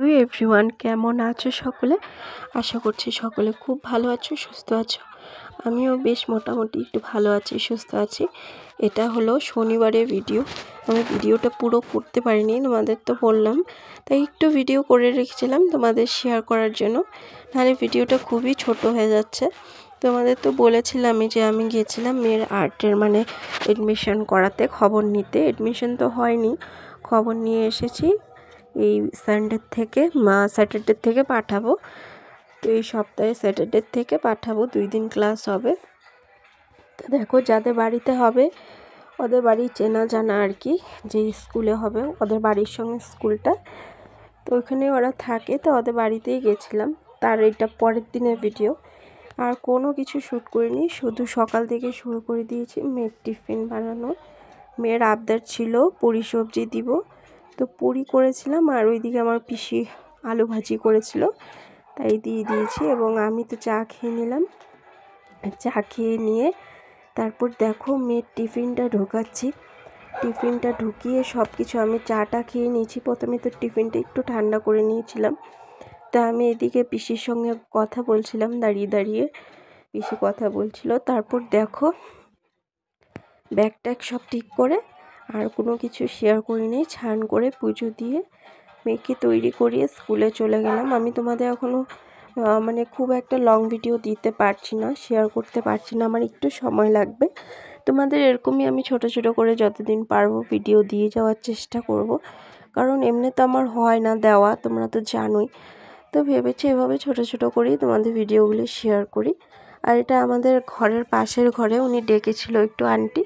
Hello everyone, কেমন আছো সকলে? আশা করছি সকলে খুব ভালো আছো, সুস্থ আছো। আমিও বেশ মোটামুটি একটু ভালো আছি, সুস্থ আছি। এটা হলো শনিবারের ভিডিও। আমি ভিডিওটা পুরো করতে পারিনি, তোমাদের তো বললাম, তাই একটু ভিডিও করে রেখেছিলাম তোমাদের শেয়ার করার জন্য, নাহলে ভিডিওটা খুবই ছোট হয়ে যাচ্ছে। তোমাদের তো বলেছিলামই যে আমি গিয়েছিলাম মেয়ের আর্টের এডমিশন করাতে, খবর নিতে। এডমিশন তো হয়নি, খবর নিয়ে এসেছি। এই স্যাটারডে থেকে পাঠাবো। তো এই সপ্তাহে স্যাটারডে থেকে পাঠাবো, 2 দিন ক্লাস হবে। তো দেখো, যাদের বাড়িতে হবে ওদের বাড়ি চেনা জানা আর কি, যে স্কুলে হবে ওদের বাড়ির সঙ্গে স্কুলটা, তো ওখানে ওরা থাকে, তো ওদের বাড়িতেই গেছিলাম। তার এটা পরের দিনের ভিডিও। আর কোনো কিছু শ্যুট করিনি, শুধু সকাল থেকে শুরু করে দিয়েছি মেয়ের টিফিন বানানো। মেয়ের আবদার ছিল পুরি সবজি দিব, তো পুরি করেছিলাম, আর ওইদিকে আমার পিসি আলু ভাজি করেছিল, তাই দিয়ে দিয়েছি। এবং আমি তো চা খেয়ে নিলাম। চা খেয়ে নিয়ে তারপর দেখো মেয়ের টিফিনটা ঢোকাচ্ছি। টিফিনটা ঢুকিয়ে সব কিছু আমি চাটা খেয়ে নিয়েছি। প্রথমে তো টিফিনটা একটু ঠান্ডা করে নিয়েছিলাম। তা আমি এদিকে পিসির সঙ্গে কথা বলছিলাম, দাঁড়িয়ে দাঁড়িয়ে পিসি কথা বলছিল। তারপর দেখো ব্যাগ ট্যাগ সব ঠিক করে আর কোনো কিছু শেয়ার করিনি, ছান করে পুজো দিয়ে মেয়েকে তৈরি করিয়ে স্কুলে চলে গেলাম। আমি তোমাদের এখনও খুব একটা লং ভিডিও দিতে পারছি না, শেয়ার করতে পারছি না, আমার একটু সময় লাগবে। তোমাদের এরকমই আমি ছোট ছোট করে যতদিন পারবো ভিডিও দিয়ে যাওয়ার চেষ্টা করব, কারণ এমনি তো আমার হয় না দেওয়া, তোমরা তো জানোই। তো ভেবেছি এভাবে ছোট ছোট করেই তোমাদের ভিডিওগুলি শেয়ার করি। আর এটা আমাদের ঘরের পাশের ঘরে, উনি ডেকেছিল একটু আন্টি,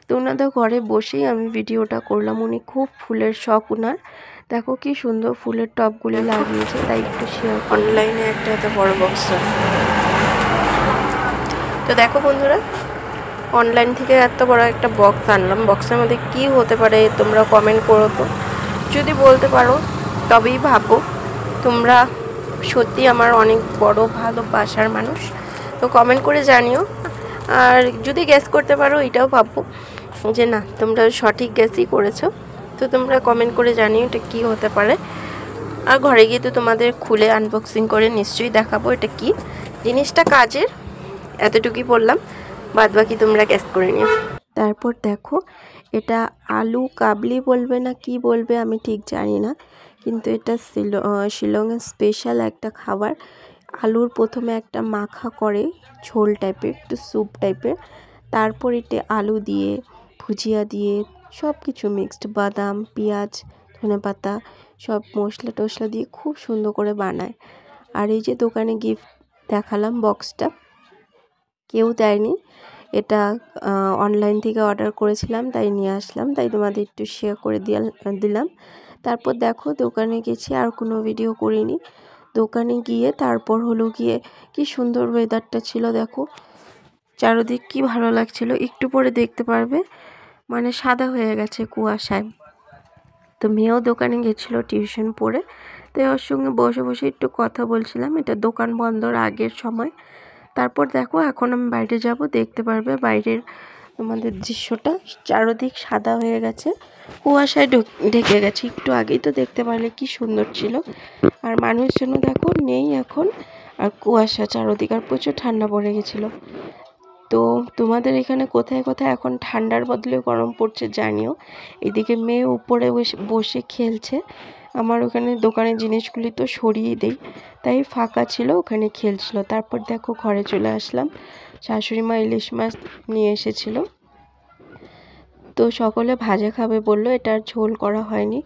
তো ওনাদের ঘরে বসেই আমি ভিডিওটা করলাম। উনি খুব ফুলের শখ ওনার, দেখো কি সুন্দর ফুলের টবগুলি লাগিয়েছে, তাই একটু শেয়ার। অনলাইনে একটা এত বড় বক্স, তো দেখো বন্ধুরা, অনলাইন থেকে এত বড় একটা বক্স আনলাম। বক্সের মধ্যে কি হতে পারে তোমরা কমেন্ট করো, তো যদি বলতে পারো তবেই ভাবো। তোমরা সত্যি আমার অনেক বড় ভালোবাসার মানুষ, তো কমেন্ট করে জানিও। আর যদি গ্যাস করতে পারো এটাও ভাবো যে না, তোমরা সঠিক গ্যাসই করেছো, তো তোমরা কমেন্ট করে জানিও এটা কী হতে পারে। আর ঘরে গিয়ে তো তোমাদের খুলে আনবক্সিং করে নিশ্চয়ই দেখাবো এটা কি জিনিসটা কাজের। এতটুকুই বললাম, বাদ বাকি তোমরা গ্যাস করে নিও। তারপর দেখো, এটা আলু কাবলি বলবে না কি বলবে আমি ঠিক জানি না, কিন্তু এটা শিলংয়ের স্পেশাল একটা খাবার। আলুর প্রথমে একটা মাখা করে, ঝোল টাইপের, একটু স্যুপ টাইপের, তারপর এটা আলু দিয়ে ভুজিয়া দিয়ে সব কিছু মিক্সড, বাদাম, পেঁয়াজ, ধনেপাতা, সব মশলা টশলা দিয়ে খুব সুন্দর করে বানায়। আর এই যে দোকানে গিফট দেখালাম বক্সটা, কেউ দেয়নি, এটা অনলাইন থেকে অর্ডার করেছিলাম, তাই নিয়ে আসলাম, তাই তোমাদের একটু শেয়ার করে দিলাম। তারপর দেখো দোকানে গেছি, আর কোনো ভিডিও করিনি। দোকানে গিয়ে তারপর হলো গিয়ে কি সুন্দর ওয়েদারটা ছিল, দেখো চারদিক কি ভালো লাগছিল। একটু পরে দেখতে পারবে সাদা হয়ে গেছে কুয়াশায়। তো মেয়েও দোকানে গেছিলো টিউশন পড়ে, তাই ওর সঙ্গে বসে বসে একটু কথা বলছিলাম। এটা দোকান বন্ধর আগের সময়। তারপর দেখো এখন আমি বাইরে যাব, দেখতে পারবে বাইরের আমাদের দৃশ্যটা, চারদিক সাদা হয়ে গেছে, কুয়াশায় ঢেকে গেছে। একটু আগেই তো দেখতে পারলে কি সুন্দর ছিল। আর মানুষজন দেখো নেই এখন, আর কুয়াশা চারদিক, আর প্রচুর ঠান্ডা পড়ে গেছিলো। তো তোমাদের এখানে কোথায় কোথায় এখন ঠান্ডার বদলে গরম পড়ছে জানিও। এদিকে মেয়ে উপরে বসে খেলছে, আমার ওখানে দোকানের জিনিসগুলি তো সরিয়ে দেই, তাই ফাঁকা ছিল, ওখানে খেলছিল। তারপর দেখো ঘরে চলে আসলাম, শাশুড়ি মা ইলিশ মাছ নিয়ে এসেছিল, তো সকলে ভাজা খাবে বললো, এটা আর ঝোল করা হয়নি।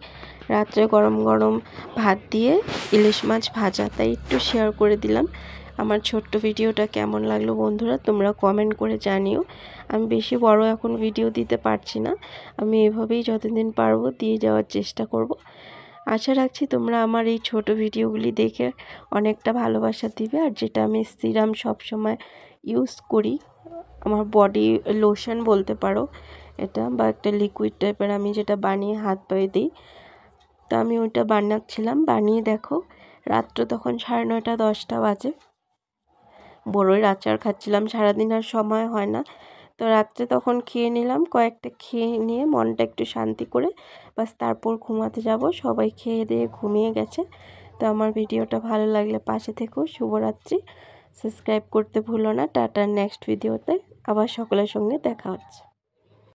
রাত্রে গরম গরম ভাত দিয়ে ইলিশ মাছ ভাজা, তাই একটু শেয়ার করে দিলাম। আমার ছোট্ট ভিডিওটা কেমন লাগলো বন্ধুরা তোমরা কমেন্ট করে জানিও। আমি বেশি বড় এখন ভিডিও দিতে পারছি না, আমি এভাবেই যতদিন পারবো দিয়ে যাওয়ার চেষ্টা করব। আশা রাখছি তোমরা আমার এই ছোট ভিডিওগুলি দেখে অনেকটা ভালোবাসা দিবে। আর যেটা আমি সিরাম সবসময় ইউজ করি, আমার বডি লোশন বলতে পারো এটা, বা একটা লিকুইড টাইপের, আমি যেটা বানিয়ে হাত পায়ে দিই, তো আমি ওইটা বানাচ্ছিলাম। বানিয়ে দেখো রাত্র তখন 9:30 10টা বাজে, বড়ইয়ের আচার খাচ্ছিলাম, সারাদিন আর সময় হয় না, তো রাত্রে তখন খেয়ে নিলাম কয়েকটা, খেয়ে নিয়ে মনটা একটু শান্তি করে বাস তারপর ঘুমাতে যাব। সবাই খেয়ে দিয়ে ঘুমিয়ে গেছে, তো আমার ভিডিওটা ভালো লাগলে পাশে থেকো। শুভরাত্রি। সাবস্ক্রাইব করতে ভুলো না। টাটা। নেক্সট ভিডিওতে আবার সকলের সঙ্গে দেখা হচ্ছে।